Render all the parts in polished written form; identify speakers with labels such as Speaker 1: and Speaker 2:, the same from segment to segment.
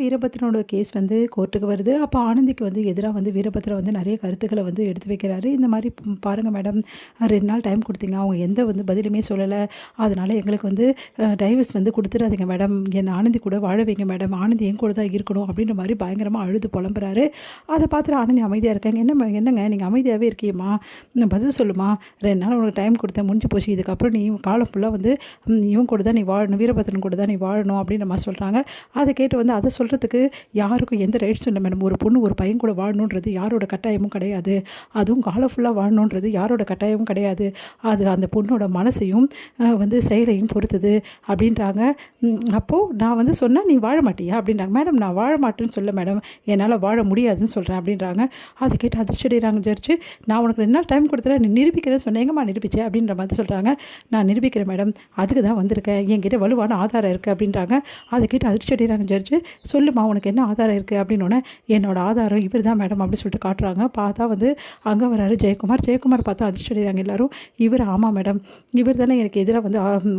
Speaker 1: வீரபத்ரனோட case வந்து கோர்ட்டுக்கு வருது. அப்போ ஆனந்திக்கு வந்து எதிரா வந்து வீரபத்ரன் வந்து நெறைய கருத்துக்கள வந்து எடுத்து வைக்கிறாரு. இந்த மாரி பாருங்க மேடம், 2 நாள் டைம் குடுத்தீங்க. அவங்க எந்த வந்து பதிலுமே சொல்லல. அதனால எங்களுக்கு வந்து டைவர்ஸ் வந்து குடுத்துறாதீங்க மேடம். என்ன ஆனந்தி கூட வாழ வைங்க மேடம். ஆனந்தி என் கூட தான் இருக்கணும் அப்படின்ற மாரி பயங்கரமா அழுது புலம்புறாரு. அத பார்த்துட்டு ஆனந்தி அமைதியா இருக்காங்க. என்னங்க நீங்க அமைதியாவே இருக்கீங்கம்மா? பதில் சொல்லுமா. 2 நாள் உனக்கு டைம் குடுத்தேன். முடிஞ்சு போச்சு. இதுக்கப்புறம் நீ காலம் ஃபுல்லா வந்து இவன் கூட தான் நீ வாழணும். வீரபத்ரன் கூட தான் நீ வாழணும் அப்படின்ற மாரி சொல்றாங்க. அத கேட்டு வந்து அத சொல்றதுக்கு யாருக்கும் எந்த ரைட்ஸும் இல்ல மேடம். ஒரு பொண்ணு ஒரு பையன் கூட வாழணுன்றது யாரோட கட்டாயமும் கிடையாது. அதுவும் காலம் ஃபுல்லா வாழணுன்றது யாரோட கட்டாயமும் கிடையாது. அது அந்த பொண்ணோட மனசையும் வந்து செயலையும் பொறுத்தது அப்படின்றாங்க. அப்போ நான் வந்து சொன்னா நீ வாழ மாட்டியா அப்படின்றாங்க. மேடம் நான் வாழ மாட்டேன்னு சொல்ல மேடம். என்னால வாழ முடியாதுன்னு சொல்றேன் அப்படின்றாங்க. அத கேட்டு அதிர்ச்சி அடைகிறாங்க ஜட்ஜு. நான் உனக்கு 2 நாள் டைம் குடுத்துறேன். நீ நிரூபிக்கிறேன்னு சொன்னேன். எங்கம்மா நிரூபிச்சே அப்படின்ற மாதிரி சொல்றாங்க. நான் நிரூபிக்கிறேன் மேடம். அதுக்கு தான் வந்திருக்கேன். என்கிட்ட வலுவான ஆதாரம் இருக்கு அப்படின்றாங்க. அத கேட்டு அதிர்ச்சி அடைகிறாங்க ஜட்ஜு. சொல்லுமா உனக்கு என்ன ஆதாரம் இருக்குது அப்படின்னோடனே என்னோட ஆதாரம் இவர் தான் மேடம் அப்படின்னு சொல்லிட்டு காட்டுறாங்க. பார்த்தா வந்து அங்கே வராரு ஜெயக்குமார். ஜெயக்குமார் பார்த்தா அதிர்ச்சி அடைகிறாங்க எல்லாரும். இவர் ஆமாம் மேடம், இவர் தானே எனக்கு எதிராக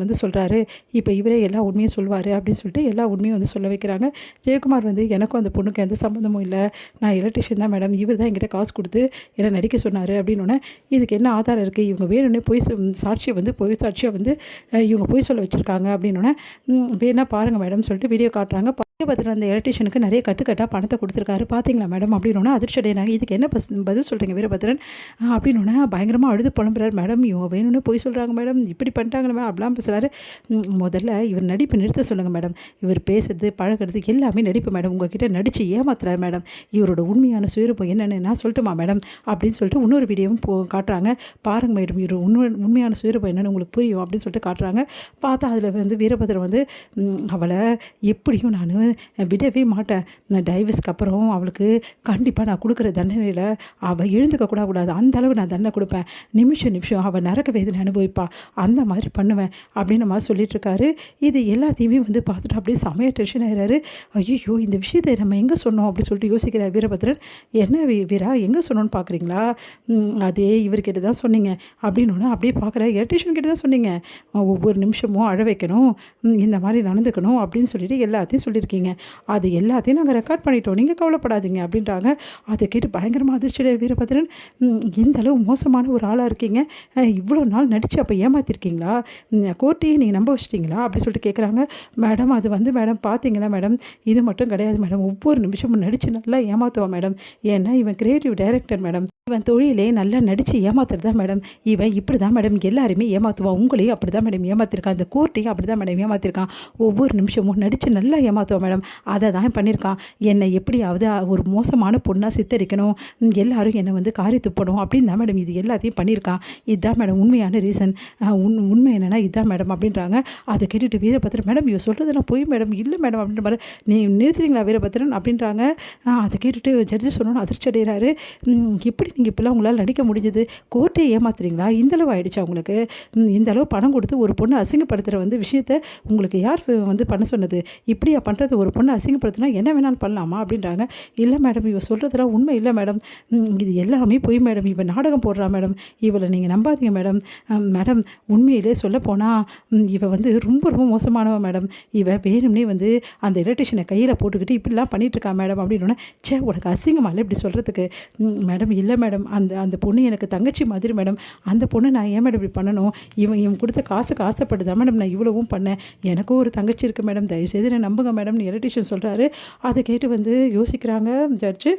Speaker 1: வந்து சொல்கிறாரு. இப்போ இவரே எல்லா உண்மையும் சொல்வார் அப்படின்னு சொல்லிட்டு எல்லா உண்மையும் வந்து சொல்ல வைக்கிறாங்க. ஜெயக்குமார் வந்து எனக்கும் அந்த பொண்ணுக்கு எந்த சம்மந்தமும் இல்லை, நான் எலக்ட்ரிஷியன் தான் மேடம், இவர் தான் என்கிட்ட காசு கொடுத்து என்னை நடிக்க சொன்னார் அப்படின்னோடனே இதுக்கு என்ன ஆதாரம் இருக்குது, இவங்க வேணும்னே பொய் சாட்சியை வந்து பொய் சாட்சியை வந்து இவங்க பொய் சொல்ல வச்சுருக்காங்க அப்படின்னோடனே வேணா பாருங்கள் மேடம் சொல்லிட்டு வீடியோ காட்டுறாங்க. வீரபத்ரன் அந்த எலக்ட்ரிஷியனுக்கு நிறைய கட்டுக்கட்டாக பணத்தை கொடுத்துருக்காரு பார்த்தீங்களா மேடம் அப்படின்னோன்னா அதிர்ச்சி அடைகிறாங்க. இதுக்கு என்ன பதில் சொல்கிறீங்க வீரபத்ரன் அப்படின்னோன்னா பயங்கரமாக அழுது புலம்புறாரு. மேடம் இவங்க வேணும்னு போய் சொல்கிறாங்க மேடம், இப்படி பண்ணிட்டாங்க மேடம் அப்படிலாம் பேசுகிறாரு. முதல்ல இவர் நடிப்பு நிறுத்த சொல்லுங்கள் மேடம். இவர் பேசுறது பழகிறது எல்லாமே நடிப்பு மேடம். உங்ககிட்ட நடித்து ஏமாத்துறாரு மேடம். இவரோட உண்மையான சுயரூபம் என்னென்னு நான் சொல்லட்டுமா மேடம் அப்படின்னு சொல்லிட்டு இன்னொரு வீடியோவும் காட்டுறாங்க. பாருங்கள் மேடம் இவர் உண்மையான சுயரூபம் என்னென்னு உங்களுக்கு புரியும் அப்படின்னு சொல்லிட்டு காட்டுறாங்க. பார்த்தா அதில் வந்து வீரபத்ரன் வந்து அவளை எப்படியும் நான் விடவே மாட்டேன். டைவர்ஸ்க்கு அப்புறம் அவளுக்கு கண்டிப்பாக நான் கொடுக்குற தண்டனையில் அவள் எழுந்துக்க கூடாது. அந்த அளவு நான் தண்டனை கொடுப்பேன். நிமிஷம் அவள் நரக வேதனை அனுபவிப்பா. அந்த மாதிரி பண்ணுவேன் அப்படின்னு மாதிரி சொல்லிட்டு இருக்காரு. இது எல்லாத்தையுமே வந்து பார்த்துட்டு அப்படியே செமையாக டென்ஷன் ஆகிறாரு. ஐயோ இந்த விஷயத்தை நம்ம எங்கே சொன்னோம் அப்படின்னு சொல்லிட்டு யோசிக்கிறார் வீரபத்ரன். என்ன வீரா எங்கே சொன்னோன்னு பார்க்குறீங்களா? அதே இவர்கிட்ட தான் சொன்னீங்க அப்படின்னு அப்படியே பார்க்குற எலக்ட்ரிஷியன் கிட்ட தான் சொன்னீங்க. ஒவ்வொரு நிமிஷமும் அழ வைக்கணும், இந்த மாதிரி நடந்துக்கணும் அப்படின்னு சொல்லிட்டு எல்லாத்தையும் சொல்லியிருக்கீங்க. அது எல்லாத்தையும் நாங்கள் ரெக்கார்ட் பண்ணிட்டோம், நீங்கள் கவலைப்படாதீங்க அப்படின்றாங்க. அதை கேட்டு பயங்கரமாக அதிர்ச்சியடைய வீரபத்ரன். இந்த அளவு மோசமான ஒரு ஆளாக இருக்கீங்க, இவ்வளோ நாள் நடித்து அப்போ ஏமாற்றிருக்கீங்களா? கோர்ட்டையே நீங்கள் நம்ப வச்சிட்டிங்களா அப்படி சொல்லிட்டு கேட்குறாங்க. மேடம் அது வந்து மேடம் பார்த்தீங்களா மேடம், இது மட்டும் கிடையாது மேடம், ஒவ்வொரு நிமிஷமும் நடித்து நல்லா ஏமாற்றுவான் மேடம். ஏன்னா இவன் கிரியேட்டிவ் டைரக்டர் மேடம், இவன் தொழிலே நல்லா நடித்து ஏமாத்துறது தான் மேடம். இவன் இப்படி தான் மேடம் எல்லாருமே ஏமாற்றுவான். உங்களையும் அப்படி தான் மேடம் ஏமாற்றிருக்கான், இந்த கோர்ட்டையும் அப்படி தான் மேடம் ஏமாற்றிருக்கான். ஒவ்வொரு நிமிஷமும் நடித்து நல்லா ஏமாற்றுவான் மேடம். அதை தான் பண்ணியிருக்கான். என்னை எப்படியாவது ஒரு மோசமான பொண்ணாக சித்தரிக்கணும், எல்லாரும் என்னை வந்து காரி துப்பணும் அப்படின்னு தான் மேடம் இது எல்லாத்தையும் பண்ணியிருக்கான். இதுதான் மேடம் உண்மையான ரீசன். உண்மை என்னென்னா இதுதான் மேடம் அப்படின்றாங்க. அதை கேட்டுட்டு வீரபத்ரன் மேடம் இவ சொல்கிறதெல்லாம் போய் மேடம் இல்லை மேடம் அப்படின்ற மாதிரி நீ நிறுத்துறீங்களா வீரபத்ரன் அப்படின்றாங்க. அதை கேட்டுட்டு ஜட்ஜு சொன்னோன்னு அதிர்ச்சி அடைகிறாரு. எப்படி நீங்கள் இப்போலாம் உங்களால் நடிக்க முடிஞ்சது? கோர்ட்டை ஏமாத்துறீங்களா? இந்தளவு ஆகிடுச்சா உங்களுக்கு? இந்தளவு பணம் கொடுத்து ஒரு பொண்ணு அசிங்கப்படுத்துகிற வந்து விஷயத்தை உங்களுக்கு யார் வந்து பண்ண சொன்னது? இப்படியா பண்ணுறது? ஒரு பொண்ணு அசிங்கப்படுத்தினா என்ன வேணாலும் பண்ணலாமா அப்படின்றாங்க. இல்லை மேடம் இவ சொல்கிறதுலாம் உண்மை இல்லை மேடம், இது எல்லாமே பொய் மேடம், இவன் நாடகம் போடுறா மேடம், இவளை நீங்கள் நம்பாதீங்க மேடம். மேடம் உண்மையிலே சொல்லப்போனால் இவ வந்து ரொம்ப ரொம்ப மோசமானவ மேடம். இவ வேணும்னே வந்து அந்த எலக்ட்ரிஷியனை கையில் போட்டுக்கிட்டு இப்படிலாம் பண்ணிகிட்ருக்கா மேடம் அப்படின்னோடனே சே உனக்கு அசிங்கமால இப்படி சொல்கிறதுக்கு. மேடம் இல்லை மேடம், அந்த பொண்ணு எனக்கு தங்கச்சி மாதிரி மேடம், அந்த பொண்ணு நான் ஏன் மேடம் இப்படி பண்ணணும்? இவன் கொடுத்த காசுக்கு ஆசைப்படுதான் மேடம் நான் இவ்வளவும் பண்ணேன். எனக்கும் ஒரு தங்கச்சி இருக்குது மேடம், தயவுசெய்து நான் நம்புங்க மேடம் எலக்ட்ரிஷியன் சொல்கிறாரு. அதை கேட்டு வந்து யோசிக்கிறாங்க ஜட்ஜு.